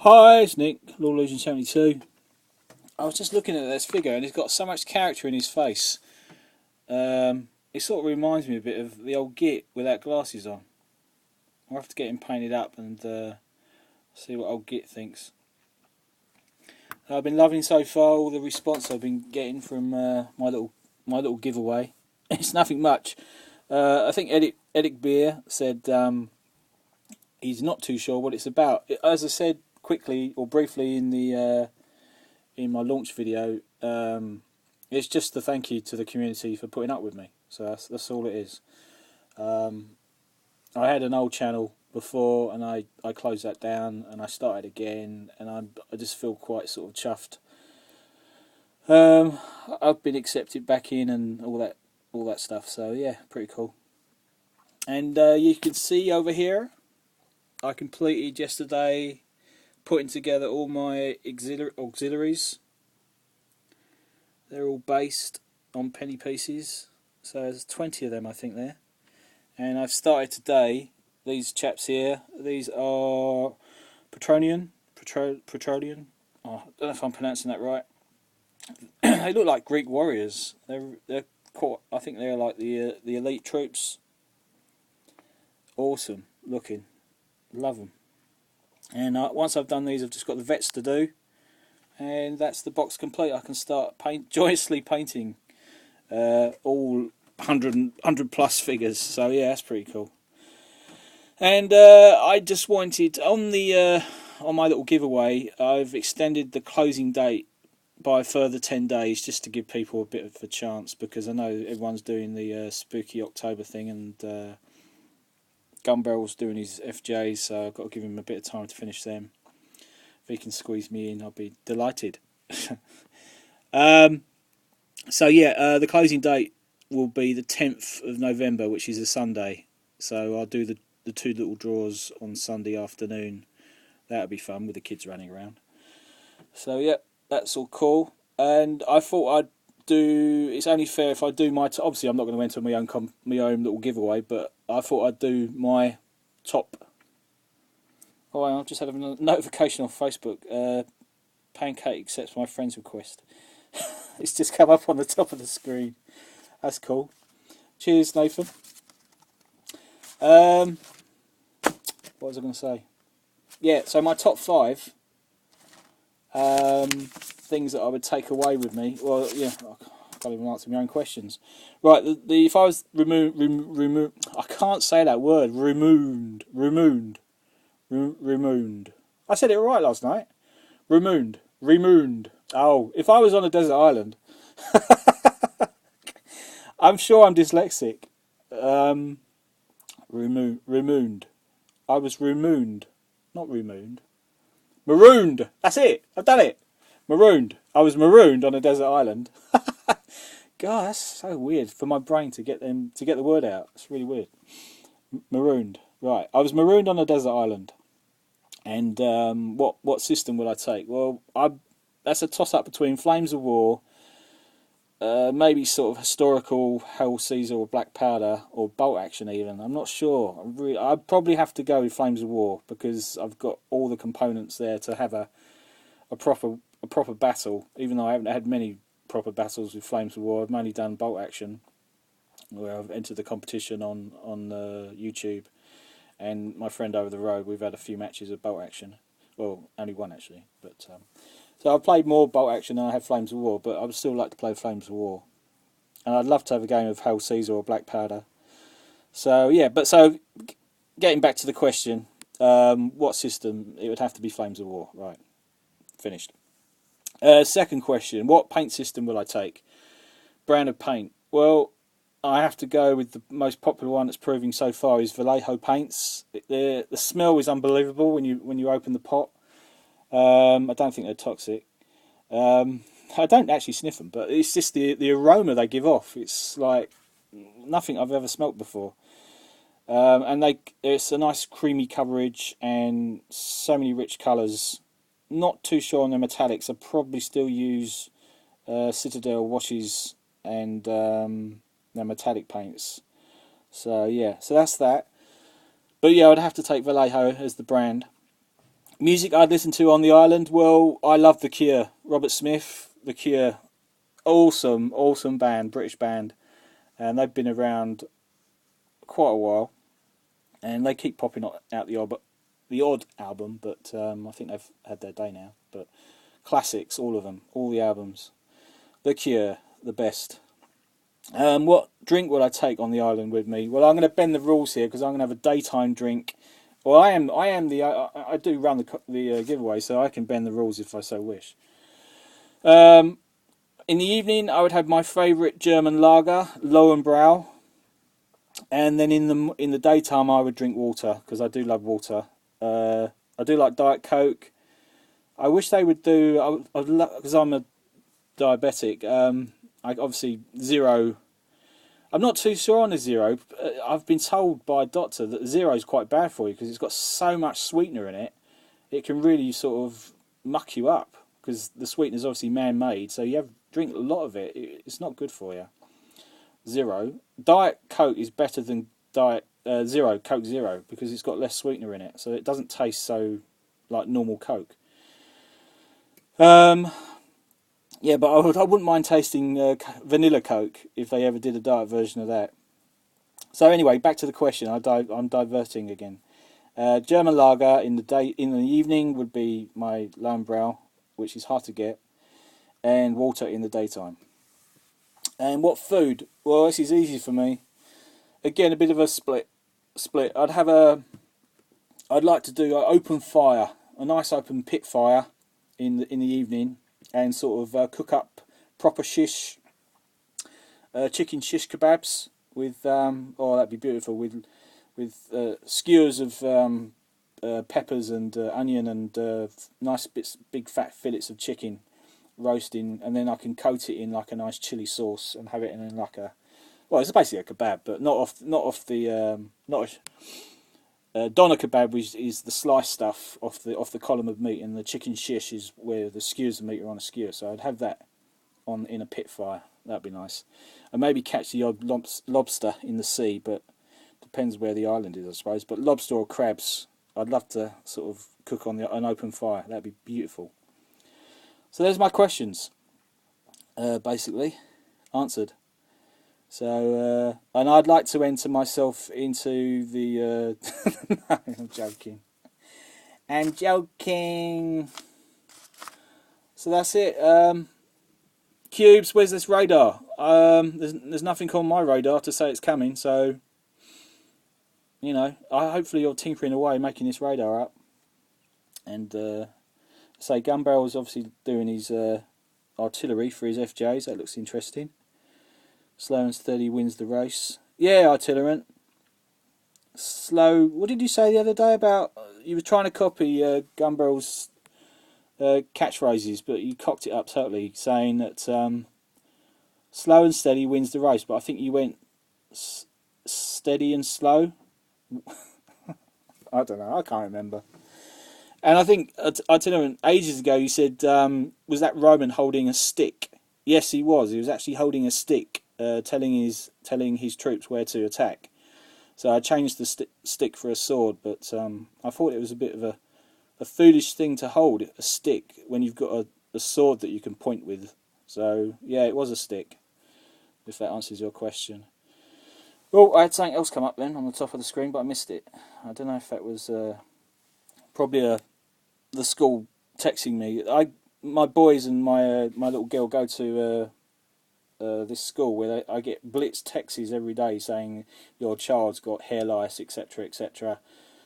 Hi, it's Nick, Law Illusion 72. I was just looking at this figure and he's got so much character in his face. It sort of reminds me a bit of the old Git without glasses on. I'll have to get him painted up and see what old Git thinks. I've been loving so far all the response I've been getting from my little giveaway. It's nothing much. I think Edic Beer said he's not too sure what it's about. As I said quickly or briefly in my launch video, it's just a thank you to the community for putting up with me. So that's all it is. I had an old channel before and I closed that down and I started again, and I just feel quite sort of chuffed. I've been accepted back in and all that stuff, so yeah, pretty cool. And you can see over here I completed yesterday putting together all my auxiliaries. They're all based on penny pieces, so there's 20 of them I think there. And I've started today, these chaps here, these are Petronian. Oh, I don't know if I'm pronouncing that right. They look like Greek warriors. They're quite, I think they're like the elite troops. Awesome looking, love them. And once I've done these, I've just got the vets to do, and that's the box complete. I can start joyously painting all 100 plus figures. So yeah, that's pretty cool. And I just wanted on my little giveaway, I've extended the closing date by a further 10 days just to give people a bit of a chance, because I know everyone's doing the spooky October thing, and Gunbarrel's doing his FJs, so I've got to give him a bit of time to finish them. If he can squeeze me in, I'll be delighted. So yeah, the closing date will be the 10th of November, which is a Sunday. So I'll do the two little draws on Sunday afternoon. That'll be fun with the kids running around. So yeah, that's all cool. And I thought I'd do. It's only fair if I do my. Obviously, I'm not going to enter my own little giveaway, but I thought I'd do my top. Oh, I've just had a notification on Facebook. Pancake accepts my friend's request. It's just come up on the top of the screen. That's cool. Cheers, Nathan. What was I going to say? Yeah, so my top 5 things that I would take away with me. Well, yeah, I can't even answer my own questions. Right, if I was removed, I can't say that word. Removed. I said it right last night. Removed. Oh, if I was on a desert island, I'm sure I'm dyslexic. Remooned. I was remooned, not remooned. Marooned. That's it. I've done it. Marooned. I was marooned on a desert island. God, that's so weird for my brain to get the word out. It's really weird. Marooned. Right. I was marooned on a desert island. And what system will I take? Well, that's a toss-up between Flames of War, maybe sort of historical Hail Caesar or Black Powder, or Bolt Action even. I'm not sure. I'd probably have to go with Flames of War, because I've got all the components there to have a proper battle. Even though I haven't had many proper battles with Flames of War, I've mainly done Bolt Action, where I've entered the competition on YouTube. And my friend over the road, we've had a few matches of Bolt Action. Well, only one actually. But so I've played more Bolt Action than I have Flames of War, but I would still like to play Flames of War. And I'd love to have a game of Hail Caesar or Black Powder. So yeah, so getting back to the question, what system? It would have to be Flames of War. Right, finished. Second question, what paint system will I take? Brand of paint. Well, I have to go with the most popular one that's proving so far is Vallejo paints. The smell is unbelievable when you open the pot. I don't think they're toxic. I don't actually sniff them, but it's just the aroma they give off. It's like nothing I've ever smelt before. And it's a nice creamy coverage and so many rich colours. Not too sure on the metallics. I probably still use Citadel washes and their metallic paints. So yeah, so that's that. But yeah, I'd have to take Vallejo as the brand. Music I'd listen to on the island. Well, I love The Cure. Robert Smith, The Cure. Awesome, awesome band, British band. And they've been around quite a while. And they keep popping out the odd album, but I think they've had their day now. But classics, all of them, all the albums. The Cure, the best. What drink would I take on the island with me? Well, I'm going to bend the rules here because I'm going to have a daytime drink. Well, I do run the giveaway, so I can bend the rules if I so wish. In the evening, I would have my favourite German lager, Lowenbrau, and then in the daytime, I would drink water because I do love water. I do like Diet Coke. I wish they would do because I'm a diabetic. I obviously zero. I'm not too sure on the zero. I've been told by a doctor that the zero is quite bad for you because it's got so much sweetener in it. It can really sort of muck you up because the sweetener is obviously man-made. So you drink a lot of it. It's not good for you. Zero. Diet Coke is better than Coke Zero because it's got less sweetener in it. So it doesn't taste so like normal Coke. Yeah, but I wouldn't mind tasting vanilla Coke if they ever did a diet version of that. So anyway, back to the question. I'm diverting again. German lager in the evening would be my Lowenbrau, which is hard to get, and water in the daytime. And what food? Well, this is easy for me. Again, a bit of a split. I'd like to do an open fire, a nice open pit fire in the evening. And sort of cook up proper chicken shish kebabs with that'd be beautiful with skewers of peppers and onion and nice big fat fillets of chicken roasting, and then I can coat it in like a nice chili sauce and have it in like it's basically a kebab, but not doner kebab is the sliced stuff off the column of meat, and the chicken shish is where the skewers of meat are on a skewer. So I'd have that in a pit fire. That'd be nice. And maybe catch the odd lobster in the sea, but depends where the island is, I suppose. But lobster or crabs, I'd love to sort of cook on an open fire. That'd be beautiful. So there's my questions, basically answered. So, and I'd like to enter myself into the... No, I'm joking. I'm joking. So that's it. Cubes, where's this radar? There's nothing on my radar to say it's coming, so... hopefully you're tinkering away making this radar up. And, Gunbarrel is obviously doing his artillery for his FJs. That looks interesting. Slow and steady wins the race. Yeah, artillerant. Slow. What did you say the other day about you were trying to copy Gunbarrel's catchphrases, but you cocked it up totally, saying that slow and steady wins the race. But I think you went steady and slow. I don't know. I can't remember. And I think artillerant ages ago you said was that Roman holding a stick? Yes, he was. He was actually holding a stick. Telling his troops where to attack. So I changed the stick for a sword, but I thought it was a bit of a foolish thing to hold, a stick, when you've got a sword that you can point with. So yeah, it was a stick, if that answers your question. Well, I had something else come up then on the top of the screen, but I missed it. I don't know if that was probably the school texting me. My boys and my little girl go to this school where I get blitz texts every day saying your child's got hair lice, etc., etc.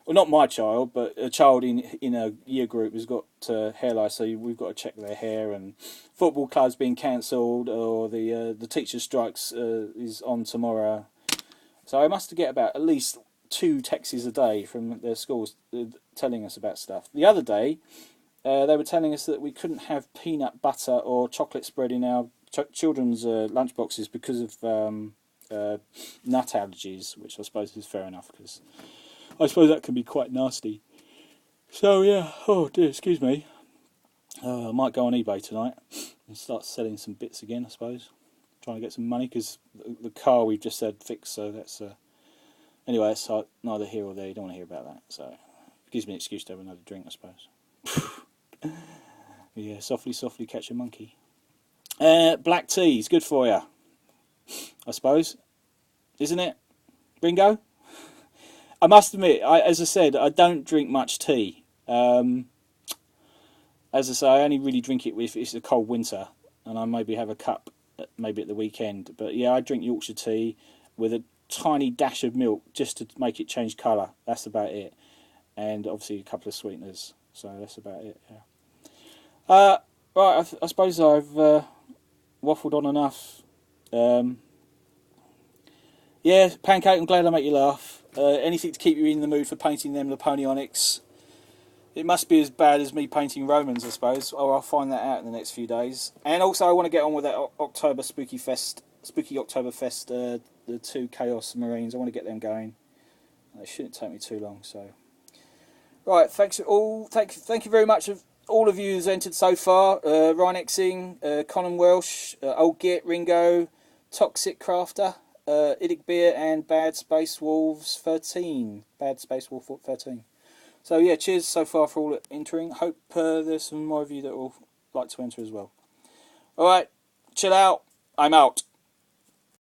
Well, not my child, but a child in a year group has got hair lice, so we've got to check their hair. And football clubs being cancelled, or the teachers' strikes is on tomorrow. So I must get about at least 2 texts a day from their schools telling us about stuff. The other day, they were telling us that we couldn't have peanut butter or chocolate spread in our children's lunchboxes because of nut allergies, which I suppose is fair enough, because I suppose that can be quite nasty. So yeah, oh dear, excuse me. I might go on eBay tonight and start selling some bits again, I suppose. Trying to get some money, because the car we've just had fixed, so that's... Anyway, it's neither here or there, you don't want to hear about that, so it gives me an excuse to have another drink, I suppose. Yeah, softly, softly catch a monkey. Black tea is good for you, I suppose, isn't it, Ringo? I must admit, as I said, I don't drink much tea. As I say, I only really drink it if it's a cold winter, and I maybe have a cup, maybe at the weekend. But yeah, I drink Yorkshire tea with a tiny dash of milk just to make it change colour. That's about it, and obviously a couple of sweeteners. So that's about it. Yeah. Right, I suppose I've waffled on enough. Yeah, Pancake, I'm glad I make you laugh. Anything to keep you in the mood for painting them Napoleonics. It must be as bad as me painting Romans, I suppose. Or I'll find that out in the next few days. And also, I want to get on with that October Spooky Oktoberfest, the 2 Chaos Marines. I want to get them going. It shouldn't take me too long. So, right, thanks all. Thank you very much of all of you who's entered so far. Ryan Exing, Conan Welsh, Old Git, Ringo, Toxic Crafter, Idic Beer, and Bad Space Wolves 13. Bad Space Wolf 13. So yeah, cheers so far for all entering. Hope there's some more of you that will like to enter as well. Alright, chill out. I'm out.